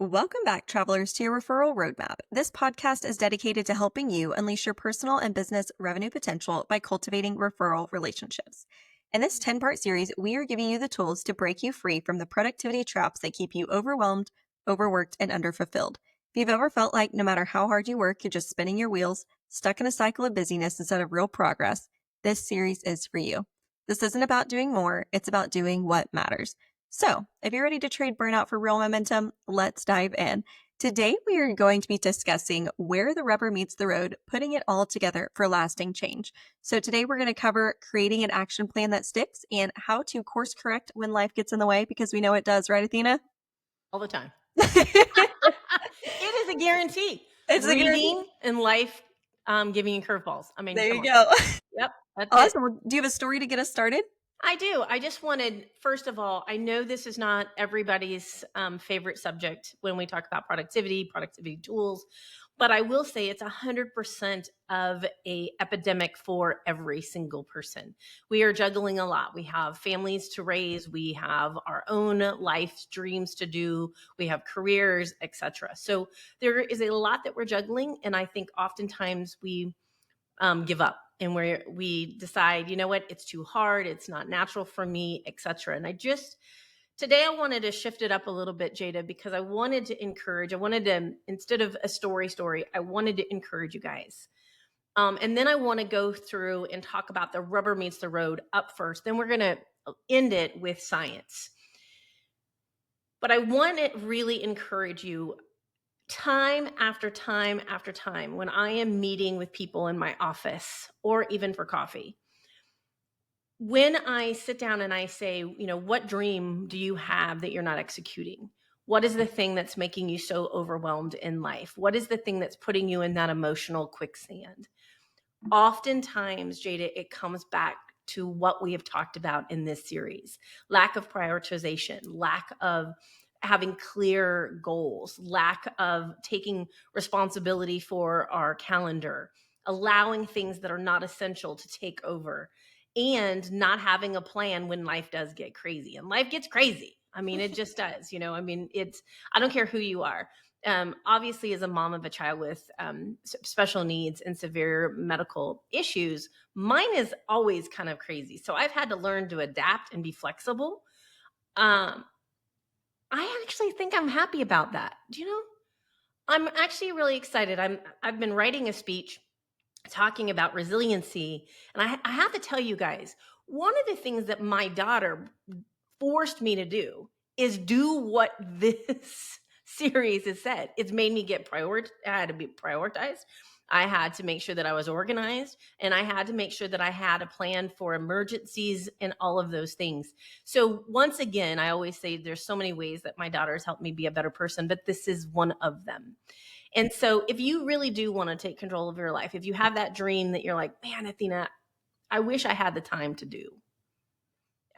Welcome back, travelers, to your referral roadmap. This podcast is dedicated to helping you unleash your personal and business revenue potential by cultivating referral relationships. In this 10-part series, we are giving you the tools to break you free from the productivity traps that keep you overwhelmed, overworked, and underfulfilled. If you've ever felt like no matter how hard you work, you're just spinning your wheels, stuck in a cycle of busyness instead of real progress, this series is for you. This isn't about doing more, it's about doing what matters. So, if you're ready to trade burnout for real momentum, let's dive in. Today, we are going to be discussing where the rubber meets the road, putting it all together for lasting change. So today, we're going to cover creating an action plan that sticks and how to course correct when life gets in the way, because we know it does, right, Athena? All the time. It is a guarantee. It's a guarantee. Reading and life giving you curveballs. I mean, There come you on. go. Yep, that's it. Awesome. Well, do you have a story to get us started? I do. I just wanted, first of all, I know this is not everybody's favorite subject when we talk about productivity tools, but I will say it's 100% of a epidemic for every single person. We are juggling a lot. We have families to raise. We have our own life dreams to do. We have careers, etc. So there is a lot that we're juggling. And I think oftentimes we give up and we decide, you know what, it's too hard, it's not natural for me, etc. And today I wanted to shift it up a little bit, Jada, because I wanted to instead of a story, I wanted to encourage you guys. And then I want to go through and talk about the rubber meets the road up first. Then we're going to end it with science. But I want to really encourage you, time after time after time, when I am meeting with people in my office or even for coffee, when I sit down and I say, what dream do you have that you're not executing? What is the thing that's making you so overwhelmed in life? What is the thing that's putting you in that emotional quicksand? Oftentimes, Jada, it comes back to what we have talked about in this series: lack of prioritization, lack of having clear goals, lack of taking responsibility for our calendar, allowing things that are not essential to take over, and not having a plan when life does get crazy. And life gets crazy. I mean, it just does, I don't care who you are. Obviously, as a mom of a child with special needs and severe medical issues, mine is always kind of crazy. So I've had to learn to adapt and be flexible. I actually think I'm happy about that. Do you know? I'm actually really excited. I've been writing a speech talking about resiliency, and I have to tell you guys, one of the things that my daughter forced me to do is do what this series has said. It's made me I had to be prioritized. I had to make sure that I was organized, and I had to make sure that I had a plan for emergencies and all of those things. So once again, I always say there's so many ways that my daughter's helped me be a better person, but this is one of them. And so if you really do want to take control of your life, if you have that dream that you're like, man, Athena, I wish I had the time to do.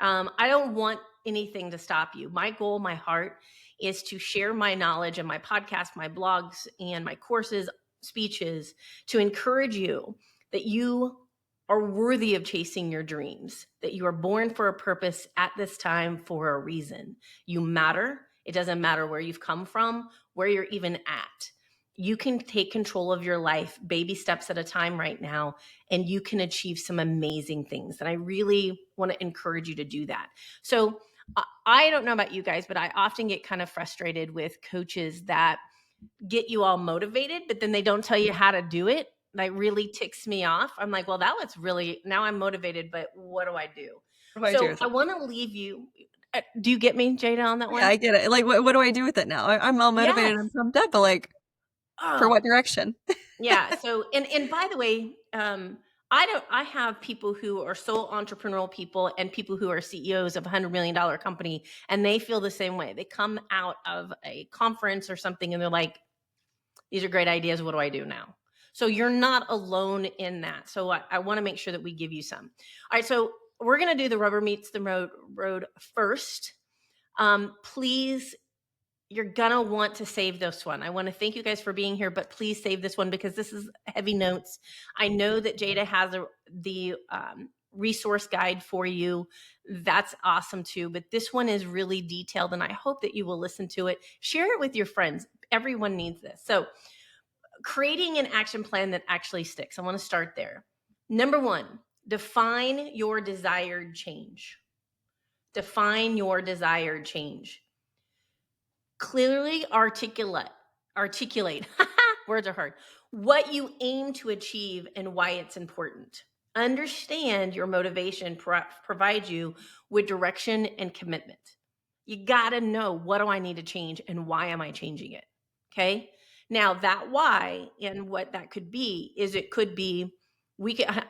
I don't want anything to stop you. My goal, my heart is to share my knowledge and my podcast, my blogs, and my courses, speeches, to encourage you that you are worthy of chasing your dreams, that you are born for a purpose at this time for a reason. You matter. It doesn't matter where you've come from, where you're even at. You can take control of your life, baby steps at a time right now, and you can achieve some amazing things. And I really want to encourage you to do that. So I don't know about you guys, but I often get kind of frustrated with coaches that get you all motivated, but then they don't tell you how to do it. That really ticks me off. I'm like, well, that was really, now I'm motivated, but what do I do? So I want to leave you. Do you get me, Jada, on that one? Yeah, I get it. Like, what do I do with it now? I'm all motivated and pumped up, but like, for what direction? Yeah. So, and by the way, I have people who are sole entrepreneurial people and people who are CEOs of $100 million company, and they feel the same way. They come out of a conference or something and they're like, these are great ideas. What do I do now? So you're not alone in that. So I want to make sure that we give you some. All right. So we're going to do the rubber meets the road first. Please, you're going to want to save this one. I want to thank you guys for being here, but please save this one because this is heavy notes. I know that Jada has resource guide for you. That's awesome too. But this one is really detailed, and I hope that you will listen to it. Share it with your friends. Everyone needs this. So, creating an action plan that actually sticks. I want to start there. Number one, define your desired change. Define your desired change. Clearly articulate words are hard, what you aim to achieve and why it's important. Understand your motivation provides you with direction and commitment. You got to know, what do I need to change and why am I changing it? Okay. Now that why and what that could be is, it could be,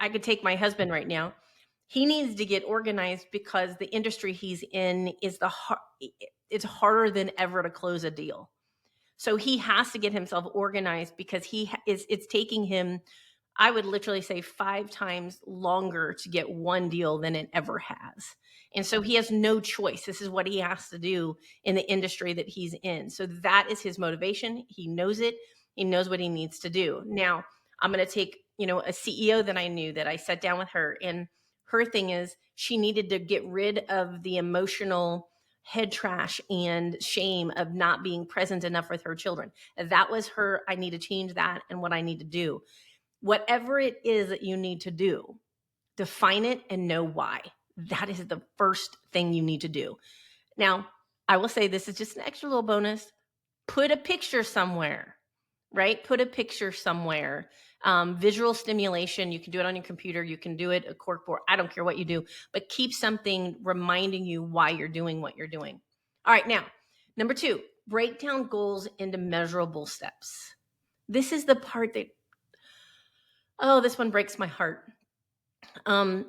I could take my husband right now. He needs to get organized because the industry he's in is it's harder than ever to close a deal. So he has to get himself organized because it's taking him, I would literally say, 5 times longer to get one deal than it ever has. And so he has no choice. This is what he has to do in the industry that he's in. So that is his motivation. He knows it. He knows what he needs to do. Now, I'm going to take, a CEO that I knew, that I sat down with her, and her thing is, she needed to get rid of the emotional head trash and shame of not being present enough with her children. That was her, I need to change that and what I need to do. Whatever it is that you need to do, define it and know why. That is the first thing you need to do. Now, I will say, this is just an extra little bonus. Put a picture somewhere, right? Put a picture somewhere. Visual stimulation, you can do it on your computer, you can do it a corkboard, I don't care what you do, but keep something reminding you why you're doing what you're doing. All right, now, number 2, break down goals into measurable steps. This is the part that, this one breaks my heart. I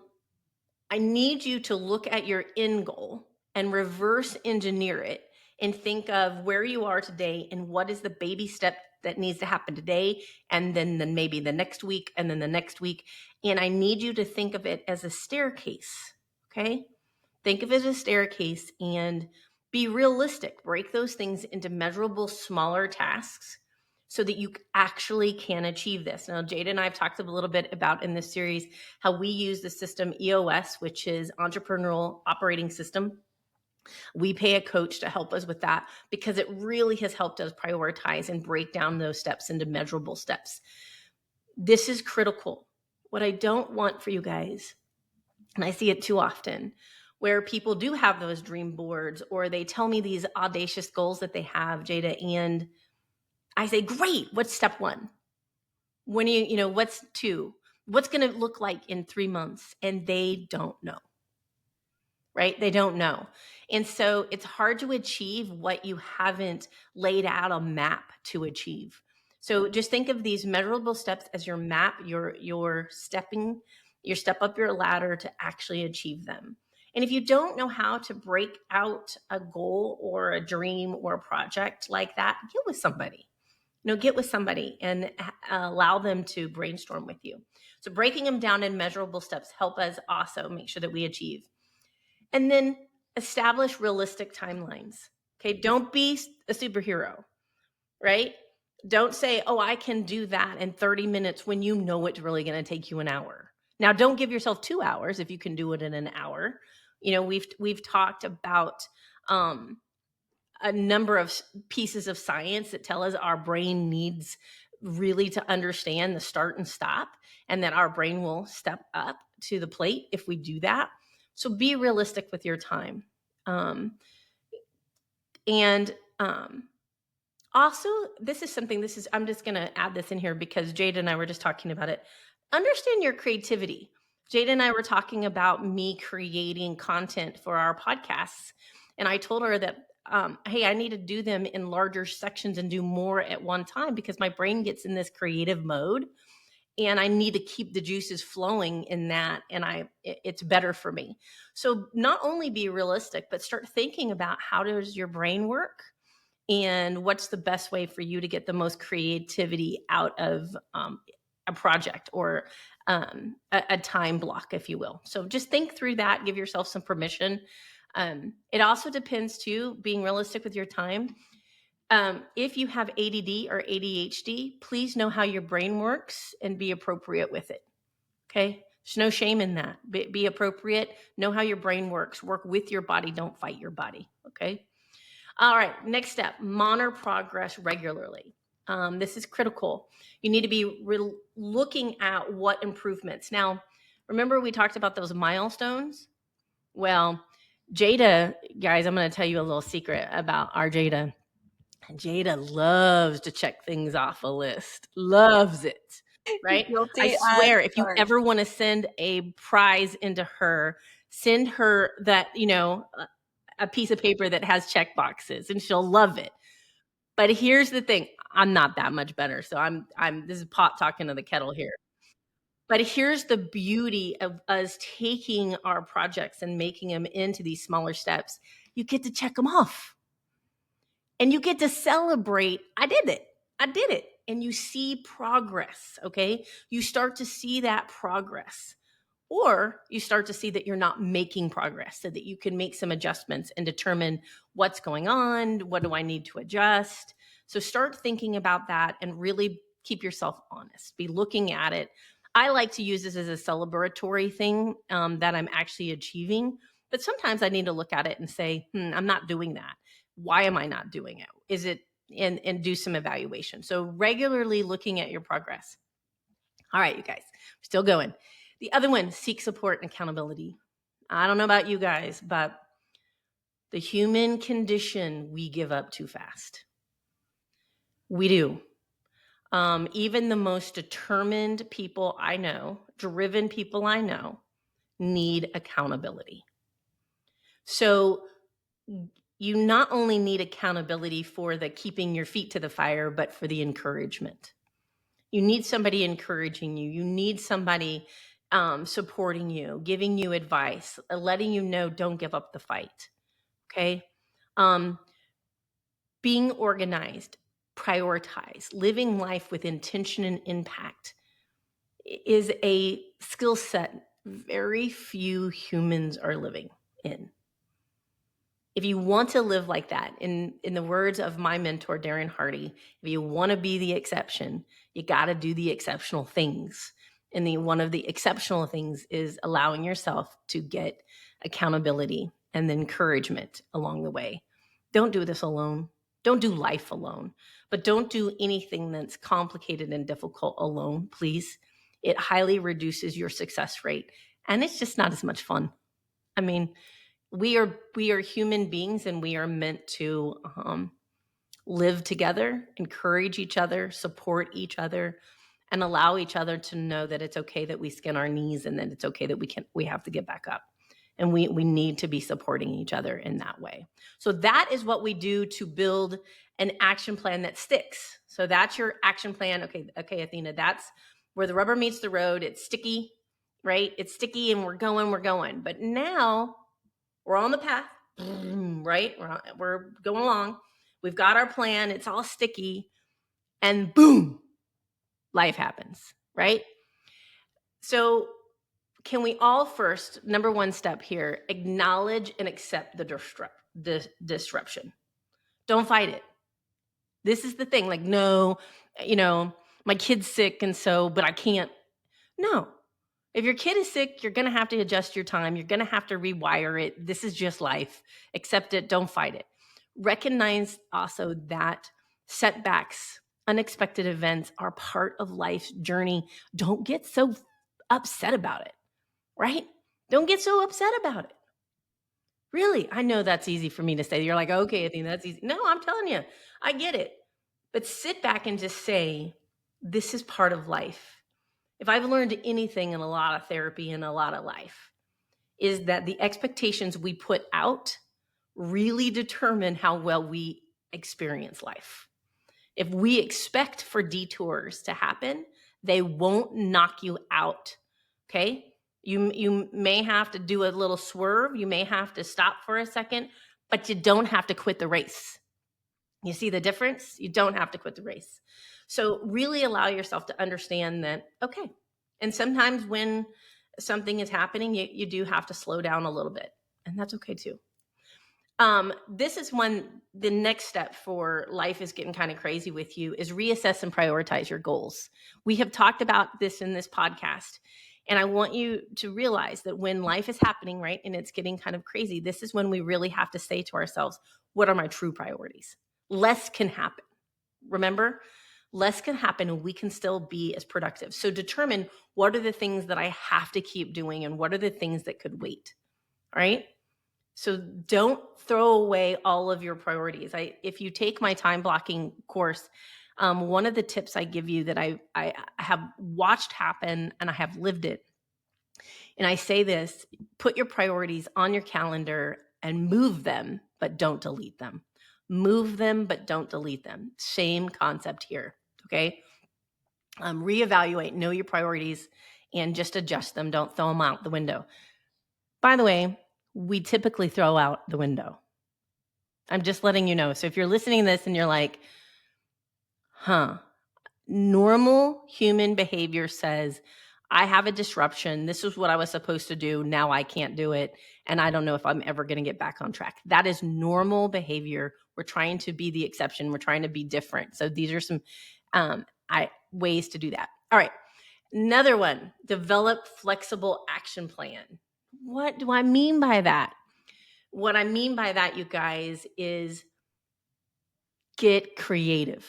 need you to look at your end goal and reverse engineer it, and think of where you are today and what is the baby step that needs to happen today, and then maybe the next week, and then the next week. And I need you to think of it as a staircase, okay? Think of it as a staircase and be realistic. Break those things into measurable, smaller tasks so that you actually can achieve this. Now, Jada and I have talked a little bit about in this series how we use the system EOS, which is Entrepreneurial Operating System. We pay a coach to help us with that because it really has helped us prioritize and break down those steps into measurable steps. This is critical. What I don't want for you guys, and I see it too often, where people do have those dream boards, or they tell me these audacious goals that they have, Jada, and I say, great, what's step 1? When what's 2? What's going to look like in 3 months? And they don't know, right? They don't know. And so it's hard to achieve what you haven't laid out a map to achieve. So just think of these measurable steps as your map, your step up your ladder to actually achieve them. And if you don't know how to break out a goal or a dream or a project like that, get with somebody. Get with somebody and allow them to brainstorm with you. So breaking them down in measurable steps help us also make sure that we achieve. And then establish realistic timelines. Okay, don't be a superhero, right? Don't say, oh, I can do that in 30 minutes when you know it's really going to take you an hour. Now, don't give yourself 2 hours if you can do it in an hour. We've talked about a number of pieces of science that tell us our brain needs really to understand the start and stop, and that our brain will step up to the plate if we do that. So be realistic with your time. And also, I'm just going to add this in here because Jada and I were just talking about it. Understand your creativity. Jada and I were talking about me creating content for our podcasts. And I told her that, hey, I need to do them in larger sections and do more at one time because my brain gets in this creative mode and I need to keep the juices flowing in that. And it's better for me. So not only be realistic, but start thinking about how does your brain work? And what's the best way for you to get the most creativity out of a project or a time block, if you will. So just think through that. Give yourself some permission. It also depends too, being realistic with your time. If you have ADD or ADHD, please know how your brain works and be appropriate with it. Okay. There's no shame in that. Be appropriate. Know how your brain works. Work with your body. Don't fight your body. Okay. All right. Next step, monitor progress regularly. This is critical. You need to be looking at what improvements. Now, remember we talked about those milestones? Well, Jada, guys, I'm going to tell you a little secret about our Jada. Jada loves to check things off a list. Loves it. Right? I Guilty as swear, if you charged. ever want to send a prize into her, send her that, a piece of paper that has check boxes and she'll love it. But here's the thing, I'm not that much better. So I'm this is pot talking to the kettle here. But here's the beauty of us taking our projects and making them into these smaller steps. You get to check them off and you get to celebrate. I did it. I did it. And you see progress. Okay. You start to see that progress. Or you start to see that you're not making progress so that you can make some adjustments and determine what's going on. What do I need to adjust? So start thinking about that and really keep yourself honest. Be looking at it. I like to use this as a celebratory thing that I'm actually achieving. But sometimes I need to look at it and say, I'm not doing that. Why am I not doing it? Is it, and do some evaluation. So regularly looking at your progress. All right, you guys, still going. The other one, seek support and accountability. I don't know about you guys, but the human condition, we give up too fast. We do. Even the most determined people I know, driven people I know, need accountability. So you not only need accountability for the keeping your feet to the fire, but for the encouragement. You need somebody encouraging you. You need somebody supporting you, giving you advice, letting you know don't give up the fight. Okay. Um, being organized, prioritize, living life with intention and impact is a skill set very few humans are living in. If you want to live like that, in the words of my mentor, Darren Hardy, if you want to be the exception, you got to do the exceptional things. And one of the exceptional things is allowing yourself to get accountability and the encouragement along the way. Don't do this alone. Don't do life alone, but don't do anything that's complicated and difficult alone, please. It highly reduces your success rate and it's just not as much fun. I mean, we are human beings and we are meant to live together, encourage each other, support each other, and allow each other to know that it's okay that we skin our knees and that it's okay that we have to get back up. And we need to be supporting each other in that way. So that is what we do to build an action plan that sticks. So that's your action plan. Okay, Athena, that's where the rubber meets the road. It's sticky, right? It's sticky and we're going. But now we're on the path, right? We're going along. We've got our plan. It's all sticky. And boom, life happens, right? So, can we all first, number one step here, acknowledge and accept the disruption? Don't fight it. This is the thing. Like, no, my kid's sick and so, but I can't. No, if your kid is sick, you're going to have to adjust your time. You're going to have to rewire it. This is just life. Accept it. Don't fight it. Recognize also that setbacks, unexpected events are part of life's journey. Don't get so upset about it, right? Don't get so upset about it. Really, I know that's easy for me to say. You're like, okay, I think that's easy. No, I'm telling you, I get it. But sit back and just say, this is part of life. If I've learned anything in a lot of therapy and a lot of life, is that the expectations we put out really determine how well we experience life. If we expect for detours to happen, they won't knock you out. Okay? You may have to do a little swerve, you may have to stop for a second, but you don't have to quit the race. You see the difference? You don't have to quit the race. So really allow yourself to understand that, okay. And sometimes when something is happening, you do have to slow down a little bit. And that's okay too. This is the next step for life is getting kind of crazy with you is reassess and prioritize your goals. We have talked about this in this podcast. And I want you to realize that when life is happening, right, and it's getting kind of crazy, this is when we really have to say to ourselves, what are my true priorities? Less can happen. Remember, less can happen and we can still be as productive. So determine what are the things that I have to keep doing and what are the things that could wait. All right. So don't throw away all of your priorities. If you take my time blocking course, one of the tips I give you that I have watched happen and I have lived it, and I say this: put your priorities on your calendar and move them, but don't delete them. Move them, but don't delete them. Same concept here. Okay. Reevaluate, know your priorities, and just adjust them. Don't throw them out the window. By the way, we typically throw out the window. I'm just letting you know. So if you're listening to this and you're like, huh, normal human behavior says, I have a disruption. This is what I was supposed to do. Now I can't do it. And I don't know if I'm ever going to get back on track. That is normal behavior. We're trying to be the exception. We're trying to be different. So these are some ways to do that. All right. Another one, develop flexible action plan. What do I mean by that? What I mean by that, you guys, is get creative.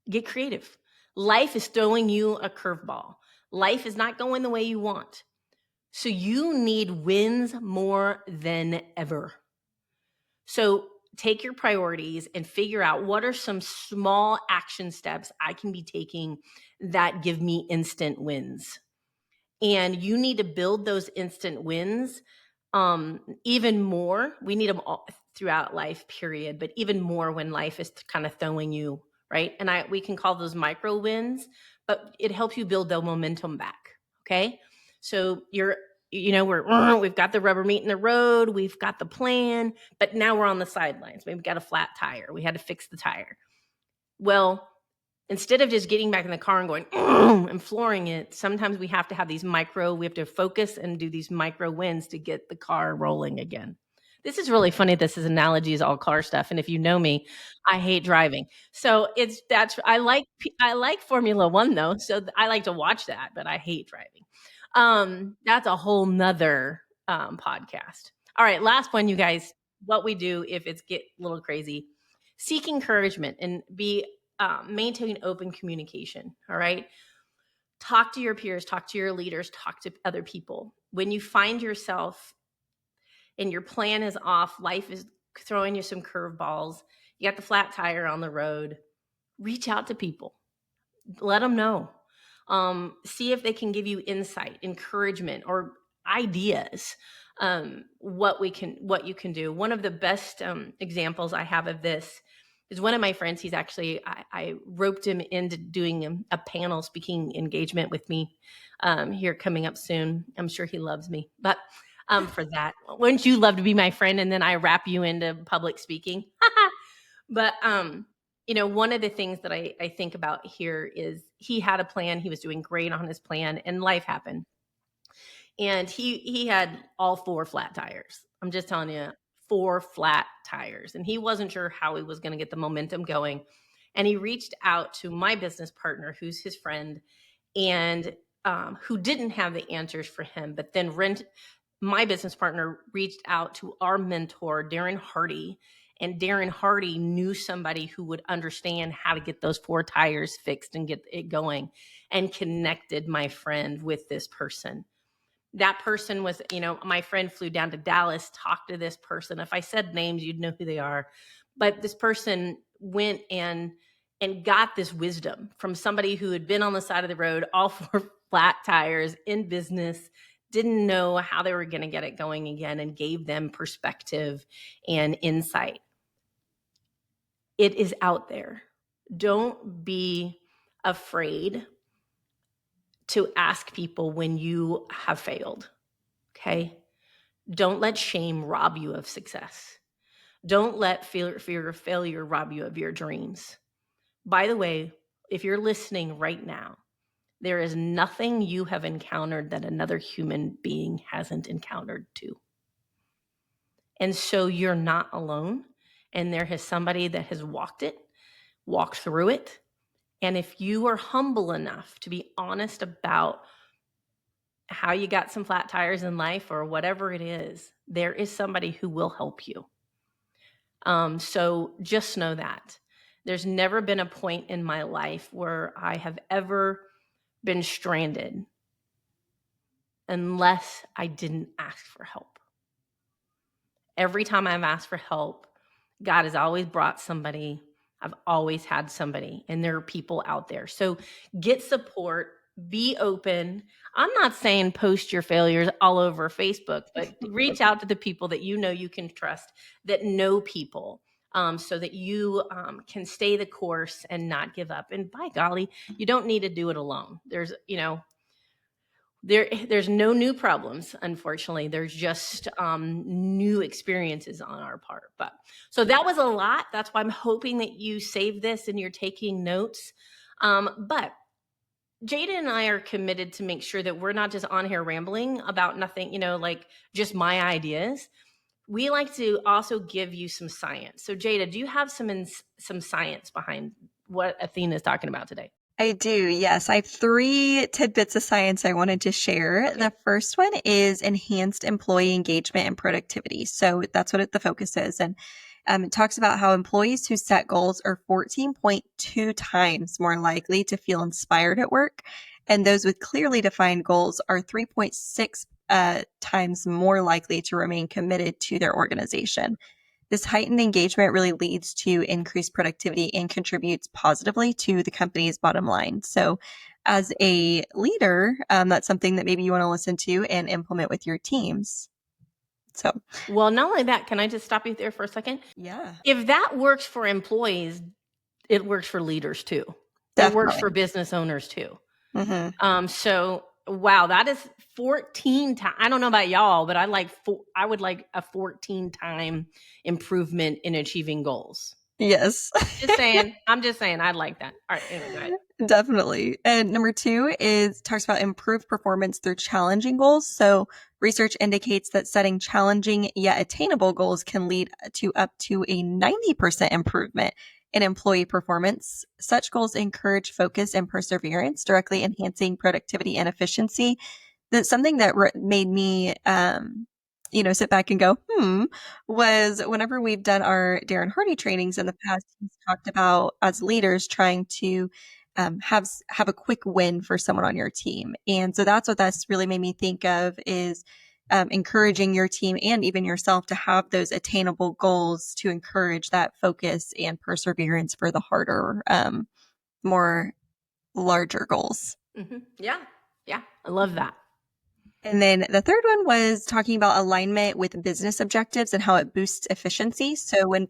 Get creative. Life is throwing you a curveball. Life is not going the way you want. So you need wins more than ever. So take your priorities and figure out what are some small action steps I can be taking that give me instant wins. And you need to build those instant wins even more. We need them all throughout life, period, but even more when life is kind of throwing you, right? And we can call those micro wins, but it helps you build the momentum back. Okay. So we've got the rubber meeting the road, we've got the plan, but now we're on the sidelines. Maybe we've got a flat tire. We had to fix the tire. Well, instead of just getting back in the car and going and flooring it, sometimes we have to have we have to focus and do these micro wins to get the car rolling again. This is really funny. This is analogies, all car stuff. And if you know me, I hate driving. So I like Formula One though. So I like to watch that, but I hate driving. That's a whole nother podcast. All right. Last one, you guys, what we do if it's get a little crazy, seek encouragement and maintain open communication. All right. Talk to your peers, talk to your leaders, talk to other people. When you find yourself and your plan is off, life is throwing you some curveballs, you got the flat tire on the road, reach out to people, let them know. See if they can give you insight, encouragement, or ideas. What you can do. One of the best examples I have of this is one of my friends. He's actually I roped him into doing a panel speaking engagement with me here coming up soon. I'm sure he loves me, but for that, wouldn't you love to be my friend and then I wrap you into public speaking? But one of the things that I think about here is he had a plan. He was doing great on his plan, and life happened. And he had all four flat tires. I'm just telling you, four flat tires. And he wasn't sure how he was going to get the momentum going. And he reached out to my business partner, who's his friend, and who didn't have the answers for him. But then my business partner reached out to our mentor, Darren Hardy. And Darren Hardy knew somebody who would understand how to get those four tires fixed and get it going, and connected my friend with this person. That person was, my friend flew down to Dallas, talked to this person. If I said names, you'd know who they are. But this person went and got this wisdom from somebody who had been on the side of the road, all four flat tires, in business, didn't know how they were going to get it going again, and gave them perspective and insight. It is out there. Don't be afraid to ask people when you have failed. Okay. Don't let shame rob you of success. Don't let fear of failure rob you of your dreams. By the way, if you're listening right now, there is nothing you have encountered that another human being hasn't encountered too. And so you're not alone. And there is somebody that has walked through it. And if you are humble enough to be honest about how you got some flat tires in life or whatever it is, there is somebody who will help you. So just know that. There's never been a point in my life where I have ever been stranded unless I didn't ask for help. Every time I've asked for help, God has always brought somebody. I've always had somebody, and there are people out there. So get support, be open. I'm not saying post your failures all over Facebook, but reach out to the people that you know you can trust, that know people, so that you can stay the course and not give up. And by golly, you don't need to do it alone. There's no new problems, unfortunately. There's just new experiences on our part. But so that was a lot. That's why I'm hoping that you save this and you're taking notes. But Jada and I are committed to make sure that we're not just on here rambling about nothing, like just my ideas. We like to also give you some science. So Jada, do you have some science behind what Athena is talking about today? I do, yes. I have 3 tidbits of science I wanted to share. Okay. The first one is enhanced employee engagement and productivity. So that's what the focus is. And it talks about how employees who set goals are 14.2 times more likely to feel inspired at work. And those with clearly defined goals are 3.6 times more likely to remain committed to their organization. This heightened engagement really leads to increased productivity and contributes positively to the company's bottom line. So, as a leader, that's something that maybe you want to listen to and implement with your teams. So, Well, not only that, can I just stop you there for a second? yeah, If that works for employees, it works for leaders too. It works definitely. for business owners too. Hmm. So wow, that is 14 times. I don't know about y'all, but I would like a 14-time improvement in achieving goals. Yes. Just saying. I'm just saying I'd like that. All right, anyway, go ahead. Definitely. And number 2 is talks about improved performance through challenging goals. So research indicates that setting challenging yet attainable goals can lead to up to a 90% improvement in employee performance. Such goals encourage focus and perseverance, directly enhancing productivity and efficiency. That's something that made me, sit back and go, was whenever we've done our Darren Hardy trainings in the past, he's talked about as leaders trying to have a quick win for someone on your team. And so that's what that's really made me think of is encouraging your team and even yourself to have those attainable goals to encourage that focus and perseverance for the harder, more larger goals. Yeah. Yeah. I love that. And then the third one was talking about alignment with business objectives and how it boosts efficiency. So when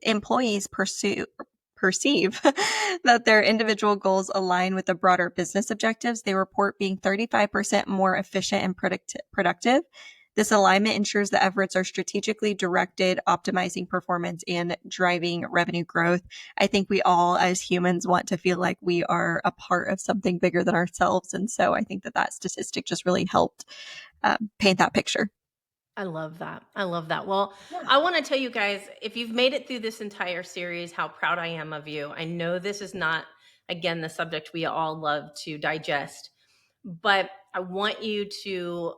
employees perceive that their individual goals align with the broader business objectives, they report being 35% more efficient and productive. This alignment ensures that efforts are strategically directed, optimizing performance and driving revenue growth. I think we all, as humans, want to feel like we are a part of something bigger than ourselves. And so I think that statistic just really helped paint that picture. I love that. I love that. Well, Yeah. I want to tell you guys, if you've made it through this entire series, how proud I am of you. I know this is not, again, the subject we all love to digest, but I want you to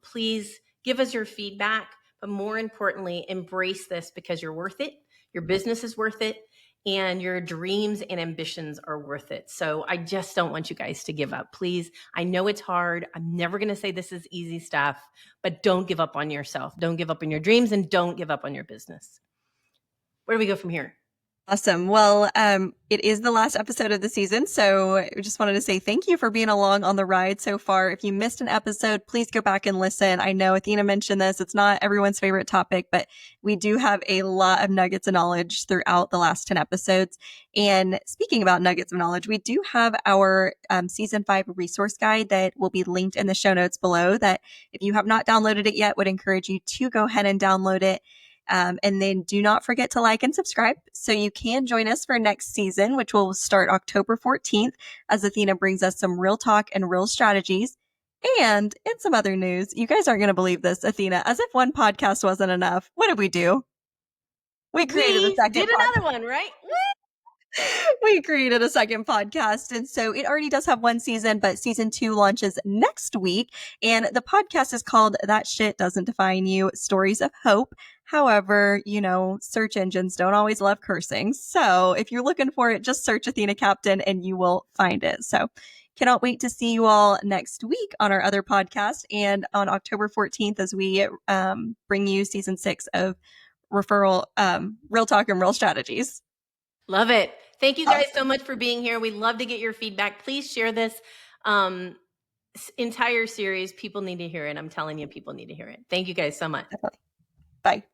please give us your feedback, but more importantly, embrace this because you're worth it. Your business is worth it, and your dreams and ambitions are worth it. So I just don't want you guys to give up. Please, I know it's hard. I'm never going to say this is easy stuff, but don't give up on yourself. Don't give up on your dreams and don't give up on your business. Where do we go from here? Awesome. Well, it is the last episode of the season, so I just wanted to say thank you for being along on the ride so far. If you missed an episode, please go back and listen. I know Athena mentioned this. It's not everyone's favorite topic, but we do have a lot of nuggets of knowledge throughout the last 10 episodes. And speaking about nuggets of knowledge, we do have our season 5 resource guide that will be linked in the show notes below that if you have not downloaded it yet, would encourage you to go ahead and download it. And then do not forget to like and subscribe so you can join us for next season, which will start October 14th as Athena brings us some real talk and real strategies. And in some other news, you guys aren't going to believe this, Athena, as if one podcast wasn't enough. What did we do? We created a We second did podcast. another one, right? We created a second podcast. And so it already does have one season, but season 2 launches next week. And the podcast is called That Shit Doesn't Define You Stories of Hope. However, search engines don't always love cursing. So if you're looking for it, just search Athena Captain and you will find it. So cannot wait to see you all next week on our other podcast and on October 14th as we bring you season 6 of Referral, Real Talk and Real Strategies. Love it. Thank you guys so much for being here. We love to get your feedback. Please share this entire series. People need to hear it. I'm telling you, people need to hear it. Thank you guys so much. Definitely. Bye.